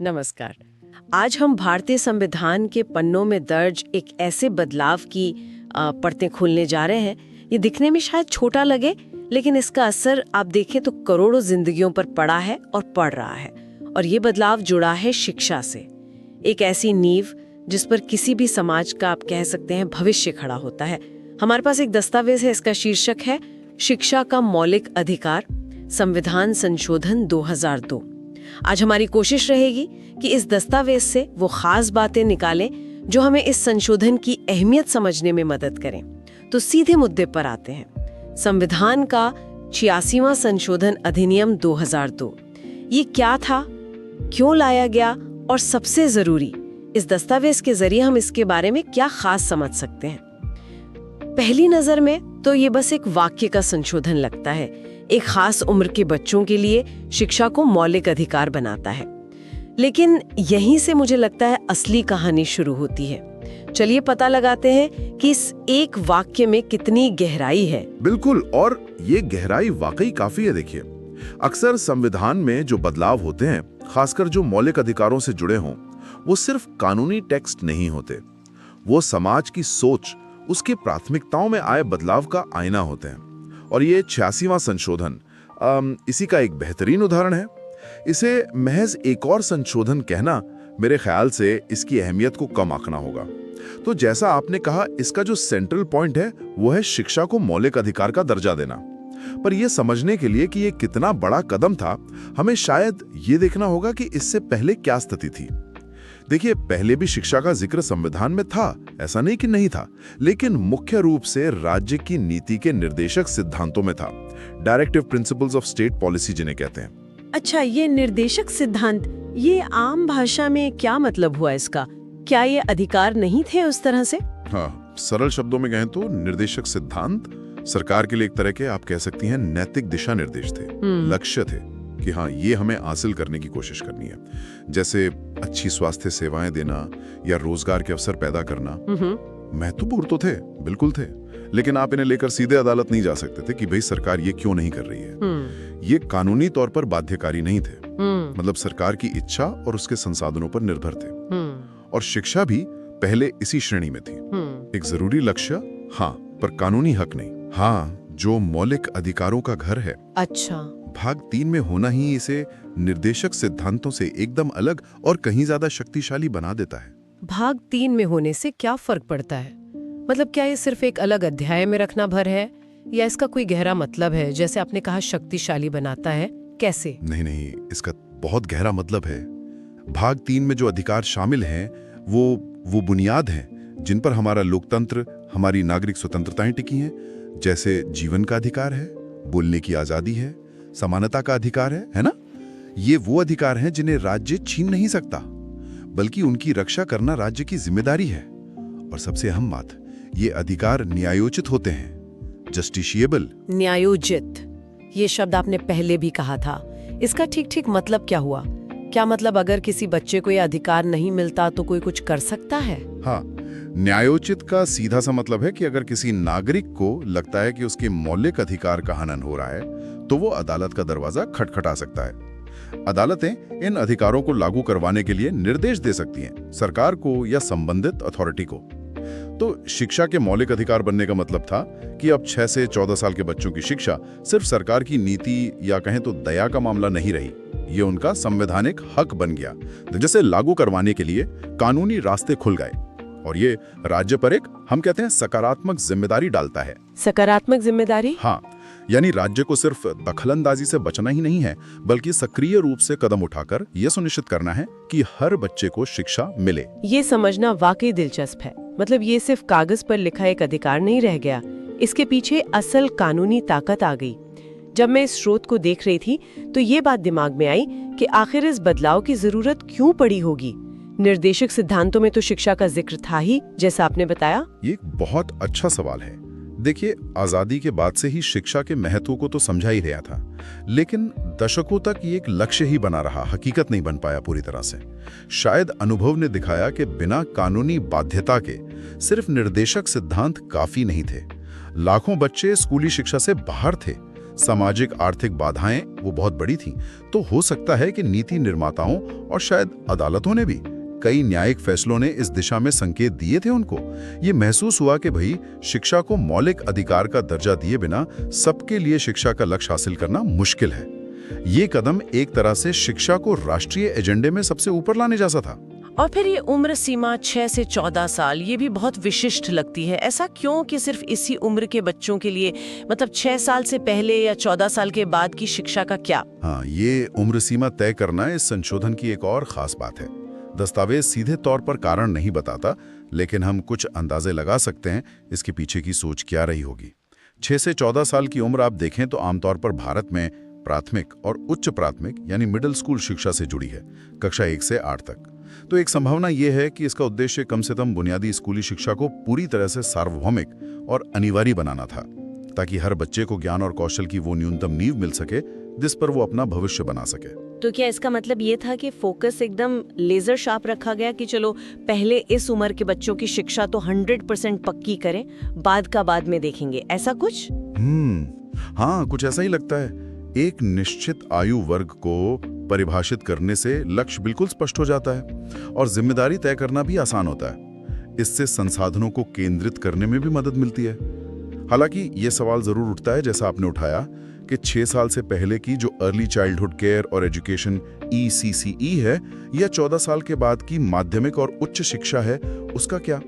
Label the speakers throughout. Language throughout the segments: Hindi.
Speaker 1: नमस्कार। आज हम भारतीय संविधान के पन्नों में दर्ज एक ऐसे बदलाव की परतें खोलने जा रहे हैं। ये दिखने में शायद छोटा लगे, लेकिन इसका असर आप देखें तो करोड़ों जिंदगियों पर पड़ा है और पड़ रहा है। और ये बदलाव जुड़ा है शिक्षा से, एक ऐसी नींव जिस पर किसी भी समाज का आप कह सकते हैं भविष्य खड़ा होता है। हमारे पास एक दस्तावेज है, इसका शीर्षक है शिक्षा का मौलिक अधिकार, संविधान संशोधन 2002। आज हमारी कोशिश रहेगी कि इस दस्तावेज से वो खास बातें निकालें जो हमें इस संशोधन की अहमियत समझने में मदद करें। तो सीधे मुद्दे पर आते हैं। संविधान का 86वां संशोधन अधिनियम 2002, ये क्या था, क्यों लाया गया और सबसे जरूरी, इस दस्तावेज के जरिए हम इसके बारे में क्या खास समझ सकते हैं। पहली नजर में तो ये बस एक वाक्य का संशोधन लगता है, एक खास उम्र के बच्चों के लिए शिक्षा को मौलिक अधिकार बनाता है। लेकिन यहीं से मुझे लगता है असली कहानी शुरू होती है। चलिए पता लगाते हैं कि इस एक वाक्य में कितनी गहराई है।
Speaker 2: बिल्कुल, और ये गहराई वाकई काफी है। देखिए, अक्सर संविधान में जो बदलाव होते हैं, खासकर जो मौलिक अधिकारों से जुड़े हों, वो सिर्फ कानूनी टेक्स्ट नहीं होते। वो समाज की सोच, उसके प्राथमिकताओं में आए बदलाव का आईना होते हैं। और ये 86वां संशोधन इसी का एक बेहतरीन उदाहरण है। इसे महज एक और संशोधन कहना मेरे ख्याल से इसकी अहमियत को कम आंकना होगा। तो जैसा आपने कहा, इसका जो सेंट्रल पॉइंट है वो है शिक्षा को मौलिक अधिकार का दर्जा देना। पर यह समझने के लिए कि ये कितना बड़ा कदम था, हमें शायद ये देखना होगा कि इससे पहले क्या स्थिति थी। देखिए, पहले भी शिक्षा का जिक्र संविधान में था, ऐसा नहीं कि नहीं था, लेकिन मुख्य रूप से राज्य की नीति के निर्देशक सिद्धांतों में था। Directive principles of state policy जिन्हें कहते हैं।
Speaker 1: अच्छा, ये निर्देशक सिद्धांत, ये आम भाषा में क्या मतलब हुआ इसका? क्या ये अधिकार नहीं थे उस तरह से?
Speaker 2: हाँ, सरल शब्दों में कहें तो निर्देशक सिद्धांत सरकार के लिए एक तरह के, आप कह सकती हैं, नैतिक दिशा निर्देश थे, लक्ष्य थे कि हाँ, ये हमें हासिल करने की कोशिश करनी है। जैसे अच्छी स्वास्थ्य सेवाएं देना या रोजगार के अवसर पैदा करना। महत्वपूर्ण तो थे, बिल्कुल थे, लेकिन आप इन्हें लेकर सीधे अदालत नहीं जा सकते थे कि भाई सरकार ये क्यों नहीं कर रही है। ये कानूनी तौर पर बाध्यकारी नहीं थे, मतलब सरकार की इच्छा और उसके संसाधनों पर निर्भर थे। और शिक्षा भी पहले इसी श्रेणी में थी, एक जरूरी लक्ष्य, हाँ, पर कानूनी हक नहीं। हाँ, जो मौलिक अधिकारों का घर है।
Speaker 1: अच्छा,
Speaker 2: भाग 3 में होना ही इसे निर्देशक सिद्धांतों से एकदम अलग और कहीं ज्यादा शक्तिशाली बना देता है।
Speaker 1: भाग 3 में होने से क्या फर्क पड़ता है? मतलब क्या ये सिर्फ एक अलग अध्याय में रखना भर है, या इसका कोई गहरा मतलब है? जैसे आपने कहा शक्तिशाली बनाता है, कैसे?
Speaker 2: नहीं, इसका बहुत गहरा मतलब है। भाग 3 में जो अधिकार शामिल हैं, वो बुनियाद हैं जिन पर हमारा लोकतंत्र, हमारी नागरिक स्वतंत्रताएं टिकी हैं। जैसे जीवन का अधिकार है, बोलने की आजादी है, समानता का अधिकार है ना? ये वो अधिकार हैं जिन्हें राज्य छीन नहीं सकता, बल्कि उनकी रक्षा करना राज्य की जिम्मेदारी है। और सबसे अहम बात, ये अधिकार न्यायोचित होते हैं, जस्टिशिएबल।
Speaker 1: न्यायोचित, ये शब्द आपने पहले भी कहा था। इसका ठीक मतलब क्या हुआ? क्या मतलब अगर किसी बच्चे को ये अधिकार नहीं मिलता तो कोई कुछ कर सकता है?
Speaker 2: हाँ, न्यायोचित का सीधा सा मतलब है कि अगर किसी नागरिक को लगता है कि उसके मौलिक अधिकार का हनन हो रहा है, तो वो अदालत का दरवाजा खटखटा सकता है। अदालतें इन अधिकारों को लागू करवाने के लिए निर्देश दे सकती हैं, सरकार को या संबंधित अथॉरिटी को। तो शिक्षा के मौलिक अधिकार बनने का मतलब था कि अब 6 से 14 साल के बच्चों की शिक्षा सिर्फ सरकार की नीति या कहें तो दया का मामला नहीं रही, ये उनका संवैधानिक हक बन गया, जिसे लागू करवाने के लिए कानूनी रास्ते खुल गए। और ये राज्य पर एक, हम कहते हैं, सकारात्मक जिम्मेदारी डालता है।
Speaker 1: सकारात्मक जिम्मेदारी?
Speaker 2: हाँ, यानी राज्य को सिर्फ दखलंदाजी से बचना ही नहीं है, बल्कि सक्रिय रूप से कदम उठाकर यह सुनिश्चित करना है कि हर बच्चे को शिक्षा मिले।
Speaker 1: ये समझना वाकई दिलचस्प है। मतलब ये सिर्फ कागज पर लिखा एक अधिकार नहीं रह गया, इसके पीछे असल कानूनी ताकत आ गई। जब मैं इस स्रोत को देख रही थी तो ये बात दिमाग में आई कि आखिर इस बदलाव की जरूरत क्यों पड़ी होगी। निर्देशक सिद्धांतों में तो शिक्षा का जिक्र था ही, जैसा आपने बताया।
Speaker 2: ये एक बहुत अच्छा सवाल है। देखिए, आजादी के बाद से ही शिक्षा के महत्व को तो समझा ही रहा था, लेकिन दशकों तक ये एक लक्ष्य ही बना रहा, हकीकत नहीं बन पाया पूरी तरह से। शायद अनुभव ने दिखाया कि बिना कानूनी बाध्यता के सिर्फ निर्देशक सिद्धांत काफी नहीं थे। लाखों बच्चे स्कूली शिक्षा से बाहर थे,
Speaker 3: सामाजिक आर्थिक बाधाएं वो बहुत बड़ी थीं। तो हो सकता है कि नीति निर्माताओं और शायद अदालतों ने भी कई न्यायिक फैसलों ने इस दिशा में संकेत दिए थे उनको। ये महसूस हुआ कि भाई शिक्षा को मौलिक अधिकार का दर्जा दिए बिना सबके लिए शिक्षा का लक्ष्य हासिल करना मुश्किल है। ये कदम एक तरह से शिक्षा को राष्ट्रीय एजेंडे में सबसे ऊपर लाने जैसा था।
Speaker 4: और फिर ये उम्र सीमा 6 से 14 साल, ये भी बहुत विशिष्ट लगती है। ऐसा क्यों कि सिर्फ इसी उम्र के बच्चों के लिए, मतलब 6 साल से पहले या 14 साल के बाद की शिक्षा का क्या?
Speaker 3: हाँ, ये उम्र सीमा तय करना इस संशोधन की एक और खास बात है। दस्तावेज सीधे तौर पर कारण नहीं बताता, लेकिन हम कुछ अंदाजे लगा सकते हैं इसके पीछे की सोच क्या रही होगी। 6 से 14 साल की उम्र आप देखें तो आमतौर पर भारत में प्राथमिक और उच्च प्राथमिक यानी मिडिल स्कूल शिक्षा से जुड़ी है, कक्षा 1 से 8 तक। तो एक संभावना यह है कि इसका उद्देश्य कम से कम बुनियादी स्कूली शिक्षा को पूरी तरह से सार्वभौमिक और अनिवार्य बनाना था, ताकि हर बच्चे को ज्ञान और कौशल की वो न्यूनतम नींव मिल सके जिस पर वो अपना भविष्य बना सके।
Speaker 4: तो क्या इसका मतलब ये था कि फोकस एकदम लेजर शार्प रखा गया कि चलो पहले इस उम्र के बच्चों की शिक्षा तो 100% पक्की करें, बाद का बाद में देखेंगे, ऐसा कुछ?
Speaker 3: हाँ, कुछ ऐसा ही लगता है। एक निश्चित आयु वर्ग को परिभाषित करने से लक्ष्य बिल्कुल स्पष्ट हो जाता है और जिम्मेदारी तय करना भी आसान होता है। इससे संसाधनों को केंद्रित करने में भी मदद मिलती है। हालांकि ये सवाल जरूर उठता है, जैसा आपने उठाया, कि 6 साल से पहले की जो अर्ली चाइल्डहुड केयर और एजुकेशन ECCE है या 14 साल के बाद की माध्यमिक और उच्च शिक्षा है, उसका क्या?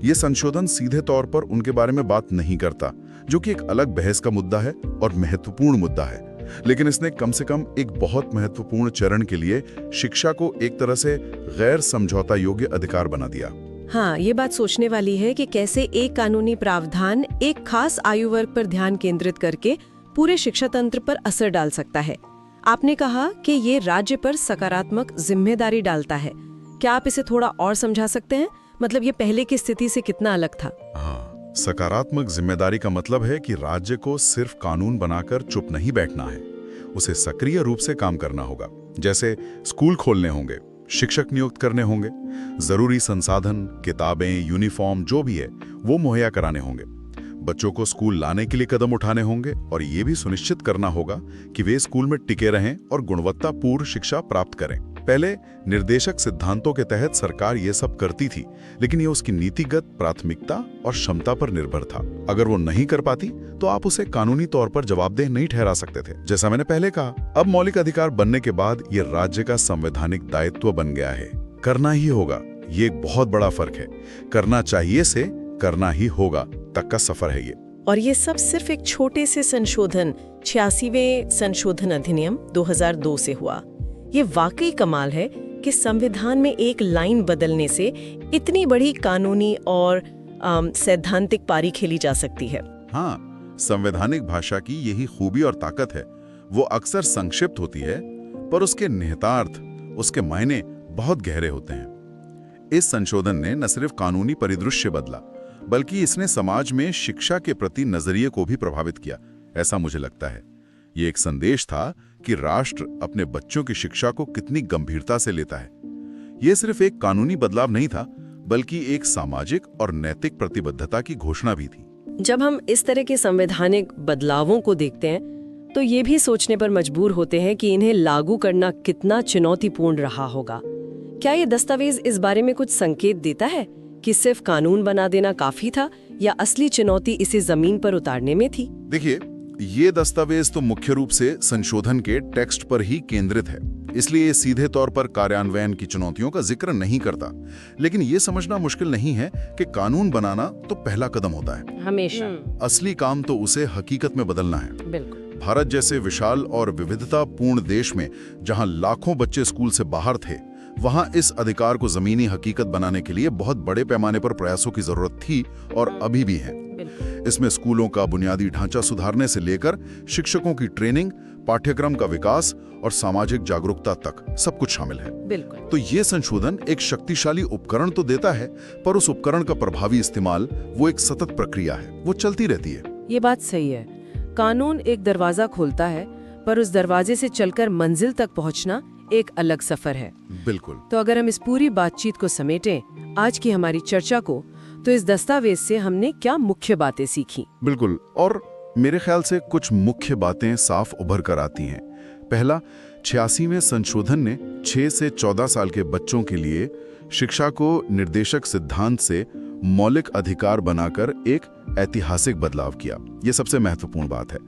Speaker 3: ये संशोधन सीधे तौर पर उनके बारे में बात नहीं करता, जो कि एक अलग बहस का मुद्दा है और महत्वपूर्ण मुद्दा है। लेकिन इसने कम से कम एक बहुत महत्वपूर्ण चरण के लिए शिक्षा को एक तरह से गैर समझौता योग्य अधिकार बना दिया।
Speaker 1: हाँ, ये बात सोचने वाली है कि कैसे एक कानूनी प्रावधान एक खास आयु वर्ग पर ध्यान केंद्रित करके पूरे शिक्षा तंत्र पर असर डाल सकता है। आपने कहा कि ये राज्य पर सकारात्मक जिम्मेदारी डालता है। क्या आप इसे थोड़ा और समझा सकते हैं? मतलब ये पहले की स्थिति से कितना अलग था?
Speaker 3: हाँ, सकारात्मक जिम्मेदारी का मतलब है कि राज्य को सिर्फ कानून बनाकर चुप नहीं बैठना है, उसे सक्रिय रूप से काम करना होगा। जैसे स्कूल खोलने होंगे, शिक्षक नियुक्त करने होंगे, जरूरी संसाधन, किताबें, यूनिफॉर्म जो भी है वो मुहैया कराने होंगे, बच्चों को स्कूल लाने के लिए कदम उठाने होंगे और ये भी सुनिश्चित करना होगा कि वे स्कूल में टिके रहें और गुणवत्तापूर्ण शिक्षा प्राप्त करें। पहले निर्देशक सिद्धांतों के तहत सरकार ये सब करती थी, लेकिन ये उसकी नीतिगत प्राथमिकता और क्षमता पर निर्भर था। अगर वो नहीं कर पाती तो आप उसे कानूनी तौर पर जवाबदेह नहीं ठहरा सकते थे। जैसा मैंने पहले कहा, अब मौलिक अधिकार बनने के बाद ये राज्य का संवैधानिक दायित्व बन गया है, करना ही होगा। ये एक बहुत बड़ा फर्क है, करना चाहिए से करना ही होगा तक का सफर है ये।
Speaker 4: और ये सब सिर्फ एक छोटे से संशोधन 86वें संशोधन अधिनियम 2002 से हुआ। ये वाकई कमाल है कि संविधान में एक लाइन बदलने से इतनी बड़ी कानूनी और सैद्धांतिक पारी खेली जा सकती है।
Speaker 3: हाँ, संवैधानिक भाषा की यही खूबी और ताकत है। वो अक्सर संक्षिप्त होती है, पर उसके निहितार्थ, उसके मायने बहुत गहरे होते हैं। इस संशोधन ने न सिर्फ कानूनी परिदृश्य बदला, बल्कि इसने समाज में शिक्षा के प्रति नजरिए को भी प्रभावित किया, ऐसा मुझे लगता है। ये एक संदेश था कि राष्ट्र अपने बच्चों की शिक्षा को कितनी गंभीरता से लेता है। ये सिर्फ एक कानूनी बदलाव नहीं था, बल्कि एक सामाजिक और नैतिक प्रतिबद्धता की घोषणा भी थी।
Speaker 1: जब हम इस तरह के संवैधानिक बदलावों को देखते हैं तो ये भी सोचने पर मजबूर होते हैं कि इन्हें लागू करना कितना चुनौतीपूर्ण रहा होगा। क्या ये दस्तावेज इस बारे में कुछ संकेत देता है कि सिर्फ कानून बना देना काफी था या असली चुनौती इसे जमीन पर उतारने में थी?
Speaker 3: देखिए, ये दस्तावेज तो मुख्य रूप से संशोधन के टेक्स्ट पर ही केंद्रित है, इसलिए ये सीधे तौर पर कार्यान्वयन की चुनौतियों का जिक्र नहीं करता। लेकिन ये समझना मुश्किल नहीं है कि कानून बनाना तो पहला कदम होता है,
Speaker 4: हमेशा।
Speaker 3: असली काम तो उसे हकीकत में बदलना है।
Speaker 4: बिल्कुल।
Speaker 3: भारत जैसे विशाल और विविधतापूर्ण देश में जहां लाखों बच्चे स्कूल से बाहर थे, वहां इस अधिकार को जमीनी हकीकत बनाने के लिए बहुत बड़े पैमाने पर प्रयासों की जरूरत थी और अभी भी है। इसमें स्कूलों का बुनियादी ढांचा सुधारने से लेकर शिक्षकों की ट्रेनिंग, पाठ्यक्रम का विकास और सामाजिक जागरूकता तक सब कुछ शामिल है।
Speaker 4: बिल्कुल।
Speaker 3: तो ये संशोधन एक शक्तिशाली उपकरण तो देता है, पर उस उपकरण का प्रभावी इस्तेमाल वो एक सतत प्रक्रिया है, वो चलती रहती है।
Speaker 1: ये बात सही है। कानून एक दरवाजा खोलता है, पर उस दरवाजे से चलकर मंजिल तक पहुंचना एक अलग सफर है।
Speaker 3: बिल्कुल।
Speaker 1: तो अगर हम इस पूरी बातचीत को समेटें आज की हमारी चर्चा को, तो इस दस्तावेज से हमने क्या मुख्य बातें सीखी?
Speaker 3: बिल्कुल। और मेरे ख्याल से कुछ मुख्य बातें साफ उभर कर आती हैं। पहला, 86वें संशोधन ने 6 से 14 साल के बच्चों के लिए शिक्षा को निर्देशक सिद्धांत से मौलिक अधिकार बनाकर एक ऐतिहासिक बदलाव किया। यह सबसे महत्वपूर्ण बात है।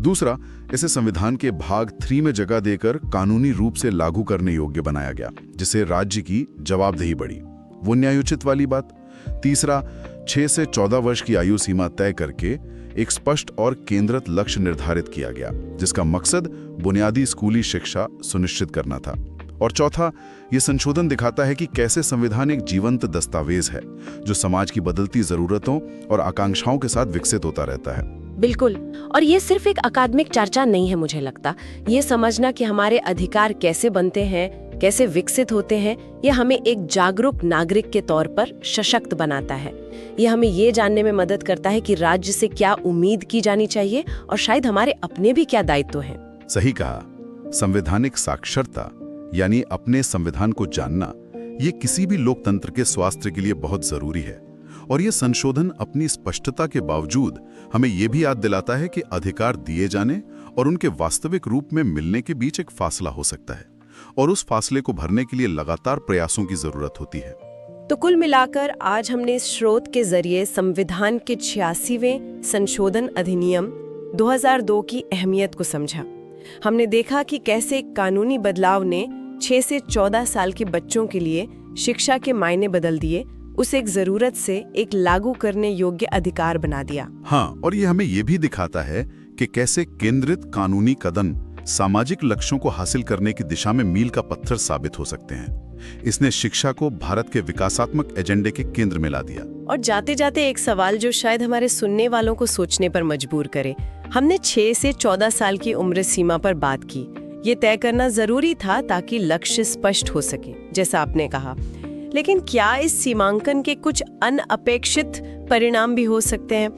Speaker 3: दूसरा, इसे संविधान के भाग 3 में जगह देकर कानूनी रूप से लागू करने योग्य बनाया गया, जिससे राज्य की जवाबदेही बढ़ी। वो न्यायोचित वाली बात। तीसरा, 6 से 14 वर्ष की आयु सीमा तय करके एक स्पष्ट और केंद्रित लक्ष्य निर्धारित किया गया, जिसका मकसद बुनियादी स्कूली शिक्षा सुनिश्चित करना था। और चौथा, ये संशोधन दिखाता है कि कैसे संविधान एक जीवंत दस्तावेज है जो समाज की बदलती जरूरतों और आकांक्षाओं के साथ विकसित होता रहता है।
Speaker 1: बिल्कुल। और ये सिर्फ एक अकादमिक चर्चा नहीं है, मुझे लगता ये समझना कि हमारे अधिकार कैसे बनते हैं, कैसे विकसित होते हैं, ये हमें एक जागरूक नागरिक के तौर पर सशक्त बनाता है। ये हमें ये जानने में मदद करता है कि राज्य से क्या उम्मीद की जानी चाहिए और शायद हमारे अपने भी क्या दायित्व हैं।
Speaker 3: सही कहा। संवैधानिक साक्षरता यानी अपने संविधान को जानना, ये किसी भी लोकतंत्र के स्वास्थ्य के लिए बहुत जरूरी है। और ये संशोधन अपनी स्पष्टता के बावजूद हमें ये भी याद दिलाता है कि अधिकार दिए जाने और उनके वास्तविक रूप में मिलने के बीच एक फासला हो सकता है, और उस फासले को भरने के लिए लगातार प्रयासों की जरूरत होती है।
Speaker 4: तो कुल मिलाकर आज हमने इस स्रोत के जरिए संविधान के 86वें संशोधन अधिनियम 2002 की अहमियत को समझा। हमने देखा कि कैसे एक कानूनी बदलाव ने 6 से 14 साल के बच्चों के लिए शिक्षा के मायने बदल दिए, उसे एक जरूरत से एक लागू करने योग्य अधिकार बना दिया।
Speaker 3: हाँ, और ये हमें ये भी दिखाता है कि कैसे केंद्रित कानूनी कदम सामाजिक लक्ष्यों को हासिल करने की दिशा में मील का पत्थर साबित हो सकते हैं। इसने शिक्षा को भारत के विकासात्मक एजेंडे के केंद्र में ला दिया।
Speaker 4: और जाते जाते एक सवाल जो शायद हमारे सुनने वालों को सोचने पर मजबूर करे। हमने 6 से 14 साल की उम्र सीमा पर बात की। ये तय करना जरूरी था ताकि लक्ष्य स्पष्ट हो सके, जैसा आपने कहा। लेकिन क्या इस सीमांकन के कुछ अनअपेक्षित परिणाम भी हो सकते हैं?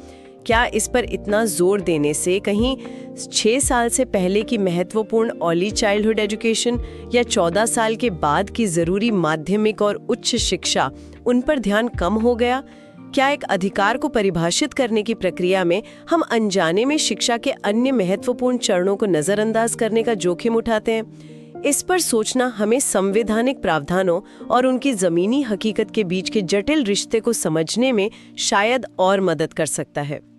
Speaker 4: क्या इस पर इतना जोर देने से कहीं 6 साल से पहले की महत्वपूर्ण अर्ली चाइल्डहुड एजुकेशन या 14 साल के बाद की जरूरी माध्यमिक और उच्च शिक्षा, उन पर ध्यान कम हो गया? क्या एक अधिकार को परिभाषित करने की प्रक्रिया में हम अनजाने में शिक्षा के अन्य महत्वपूर्ण चरणों को नजरअंदाज करने का जोखिम उठाते हैं? इस पर सोचना हमें संवैधानिक प्रावधानों और उनकी जमीनी हकीकत के बीच के जटिल रिश्ते को समझने में शायद और मदद कर सकता है।